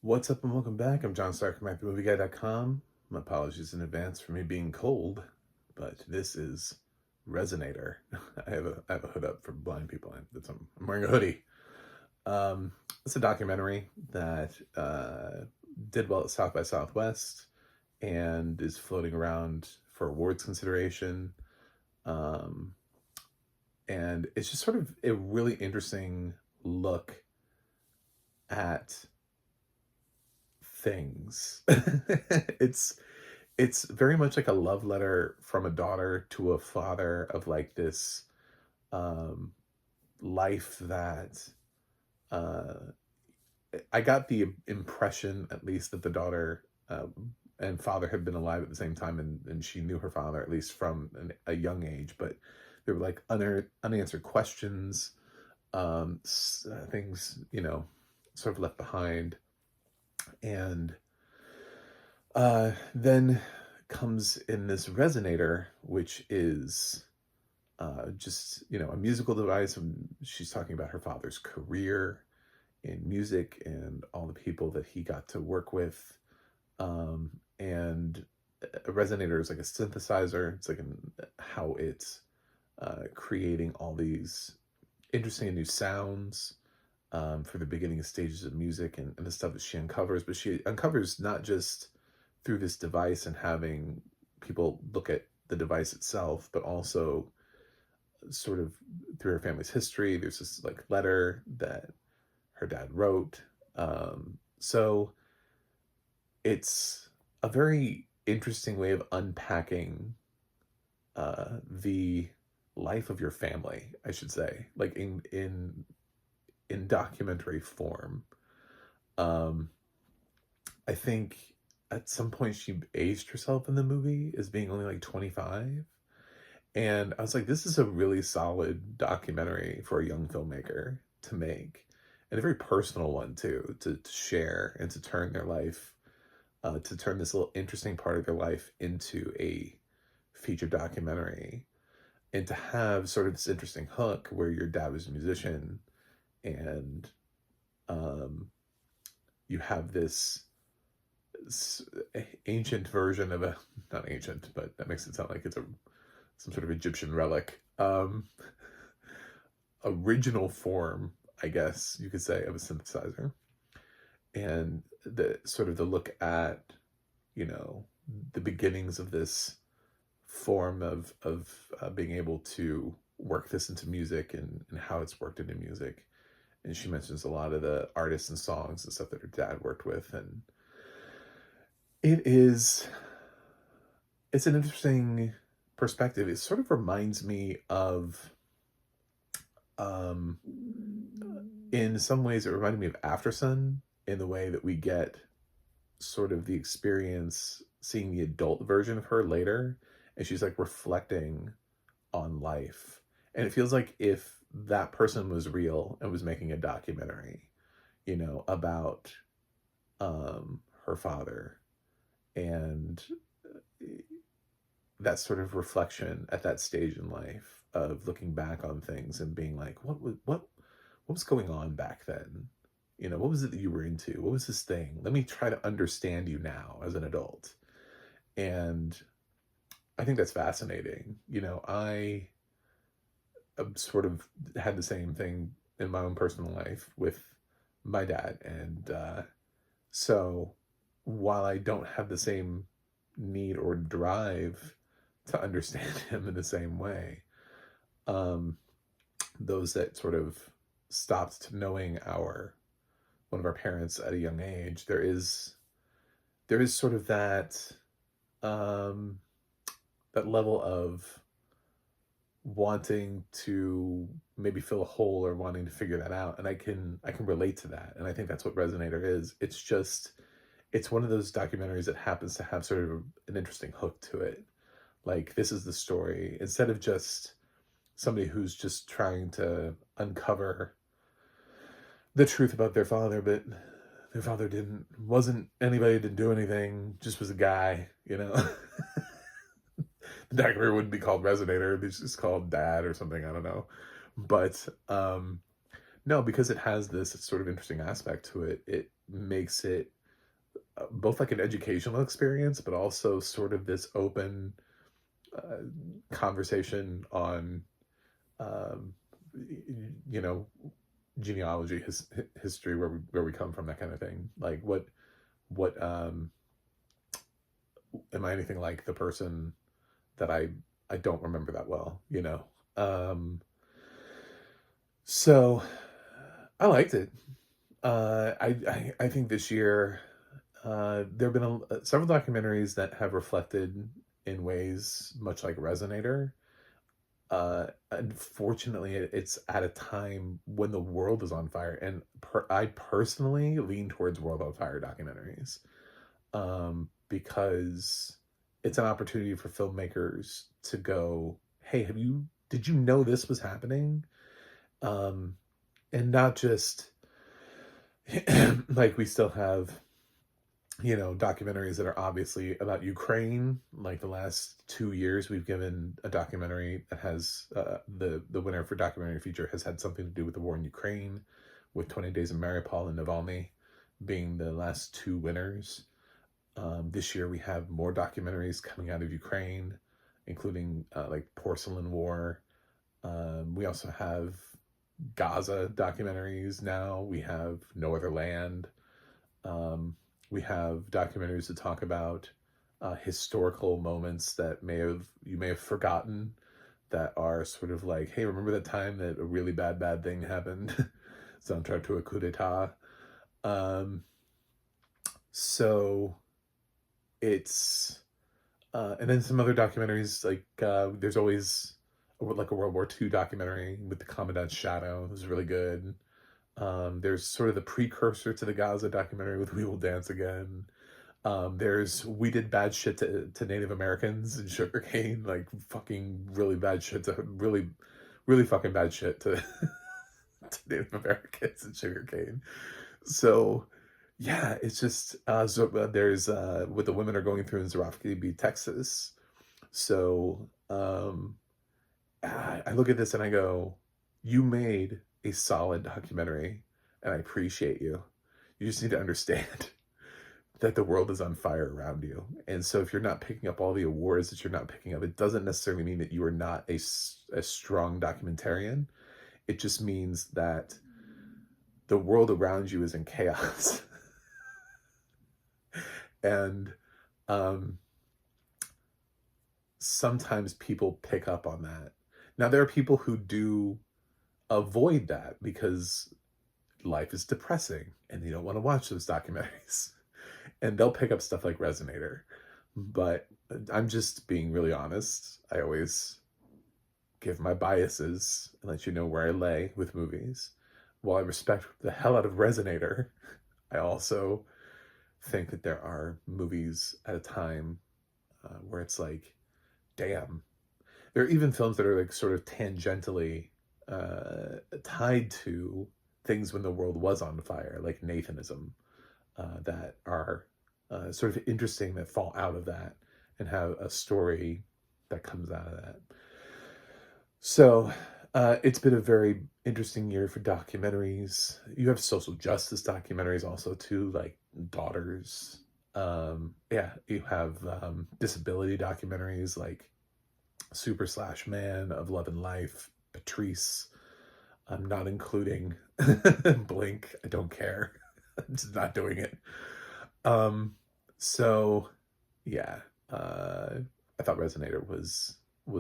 What's up and welcome back. I'm John Stark from MyTheMovieGuy.com. My apologies in advance for me being cold, but this is Resonator. I have a hood up for blind people. I'm wearing a hoodie. It's a documentary that did well at South by Southwest and is floating around for awards consideration. Um, and it's just sort of a really interesting look at things. it's it's very much like a love letter from a daughter to a father of like this um life that uh I got the impression at least that the daughter and father had been alive at the same time, and she knew her father at least from a young age, but there were like unanswered questions, things, sort of left behind. And then comes in this resonator, which is just, a musical device. And she's talking about her father's career in music and all the people that he got to work with. And a resonator is like a synthesizer. It's like how it's creating all these interesting and new sounds for the beginning stages of music, and the stuff that she uncovers. But she uncovers not just through this device and having people look at the device itself, but also sort of through her family's history. There's this like letter that her dad wrote. So it's a very interesting way of unpacking the life of your family, I should say, like in documentary form. Um, I think at some point she aged herself in the movie as being only like 25. And I was like, this is a really solid documentary for a young filmmaker to make. And a very personal one too, to share and to turn their life, to turn this little interesting part of their life into a feature documentary. And to have sort of this interesting hook where your dad was a musician, and you have this ancient version of a, not ancient, but that makes it sound like it's some sort of Egyptian relic, original form, I guess you could say, of a synthesizer. And the sort of the look at, the beginnings of this form of being able to work this into music, and how it's worked into music. And she mentions a lot of the artists and songs and stuff that her dad worked with. And it's an interesting perspective. It sort of reminds me of, um, in some ways, it reminded me of After Sun, in the way that we get sort of the experience seeing the adult version of her later, and she's like reflecting on life. And it feels like if that person was real and was making a documentary, about her father, and that sort of reflection at that stage in life of looking back on things and being like, what was going on back then? What was it that you were into? What was this thing? Let me try to understand you now as an adult. And I think that's fascinating. I sort of had the same thing in my own personal life with my dad. And so while I don't have the same need or drive to understand him in the same way, um, those that sort of stopped knowing one of our parents at a young age, there is sort of um, that level of wanting to maybe fill a hole or wanting to figure that out. And I can relate to that. And I think that's what Resonator is. It's one of those documentaries that happens to have sort of an interesting hook to it. Like, this is the story, instead of just somebody who's just trying to uncover the truth about their father, but their father wasn't anybody, didn't do anything, just was a guy. The documentary wouldn't be called Resonator, it's just called Dad or something, I don't know. But no, because it has this sort of interesting aspect to it, it makes it both like an educational experience, but also sort of this open uh, conversation on, um, you know, genealogy, history, where we come from, that kind of thing. Like, what am I anything like the person that I don't remember that well, you know? Um, so I liked it. I think this year there have been several documentaries that have reflected in ways much like Resonator. Unfortunately, it's at a time when the world is on fire, and I personally lean towards World on Fire documentaries, because it's an opportunity for filmmakers to go, "Hey, did you know this was happening?" Um, and not just like we still have, documentaries that are obviously about Ukraine. Like the last 2 years, we've given a documentary that has the winner for documentary feature has had something to do with the war in Ukraine, with 20 Days of Mariupol and Navalny being the last two winners. This year, we have more documentaries coming out of Ukraine, including like Porcelain War. We also have Gaza documentaries now. We have No Other Land. Um, we have documentaries to talk about historical moments that you may have forgotten, that are sort of like, hey, remember that time that a really bad thing happened? Soundtrack to a coup d'etat. Um, so it's and then some other documentaries, like there's always like a World War II documentary with the Commandant's Shadow. It was really good. There's sort of the precursor to the Gaza documentary with We Will Dance Again. There's We Did Bad Shit to Native Americans and Sugarcane, like fucking really bad shit to really fucking bad shit to, to Native Americans and Sugarcane. So yeah, it's just there's what the women are going through in Zarafki, Texas. So I look at this and I go, you made a solid documentary, and I appreciate you. You just need to understand that the world is on fire around you. And so if you're not picking up all the awards that you're not picking up, it doesn't necessarily mean that you are not a strong documentarian. It just means that the world around you is in chaos. And um, sometimes people pick up on that. Now, there are people who do avoid that because life is depressing and they don't want to watch those documentaries. And they'll pick up stuff like Resonator. But I'm just being really honest. I always give my biases and let you know where I lay with movies. While I respect the hell out of Resonator, I also think that there are movies at a time where it's like, damn. There are even films that are like sort of tangentially tied to things when the world was on fire, like Nathanism, that are sort of interesting, that fall out of that and have a story that comes out of that. So it's been a very interesting year for documentaries. You have social justice documentaries also too, like Daughters. Yeah, you have disability documentaries like Super Slash Man, Of Love and Life, Patrice. I'm not including Blink. I don't care. I'm just not doing it. So yeah, I thought Resonator was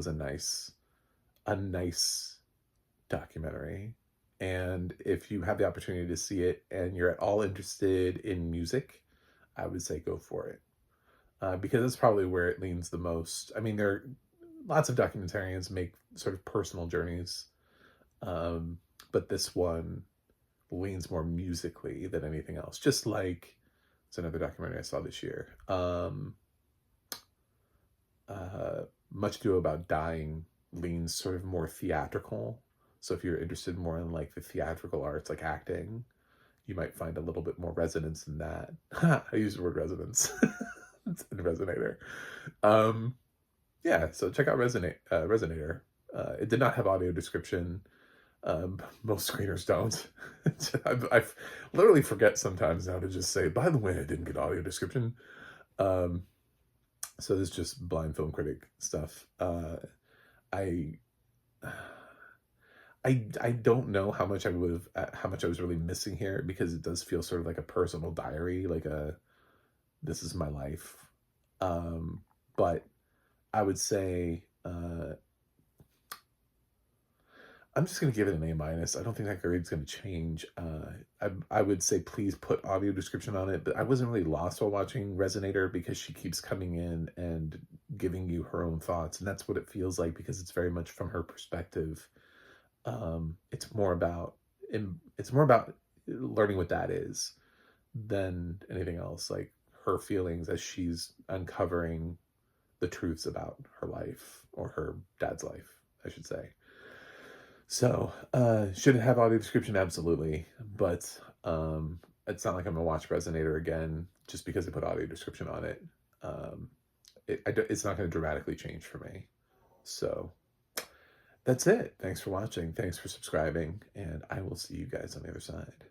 a nice documentary. And if you have the opportunity to see it and you're at all interested in music, I would say go for it. Because it's probably where it leans the most. I mean, there are lots of documentarians make sort of personal journeys, but this one leans more musically than anything else. Just like it's another documentary I saw this year. Much Ado About Dying leans sort of more theatrical. So if you're interested more in like the theatrical arts, like acting, you might find a little bit more resonance in that. I use the word resonance in Resonator. Yeah, so check out Resonator. It did not have audio description. Most screeners don't. I literally forget sometimes now to just say, by the way, I didn't get audio description. Um, so this is just blind film critic stuff. I I don't know how much how much I was really missing here, because it does feel sort of like a personal diary, like a this is my life. But I would say I'm just gonna give it an A minus. I don't think that grade's gonna change. I would say please put audio description on it, but I wasn't really lost while watching Resonator because she keeps coming in and giving you her own thoughts, and that's what it feels like because it's very much from her perspective. It's more about it's more about learning what that is than anything else. Like her feelings as she's uncovering the truths about her life, or her dad's life, I should say. So, should it have audio description? Absolutely. But it's not like I'm gonna watch Resonator again just because they put audio description on it. Um, it's not gonna dramatically change for me. So that's it. Thanks for watching. Thanks for subscribing, and I will see you guys on the other side.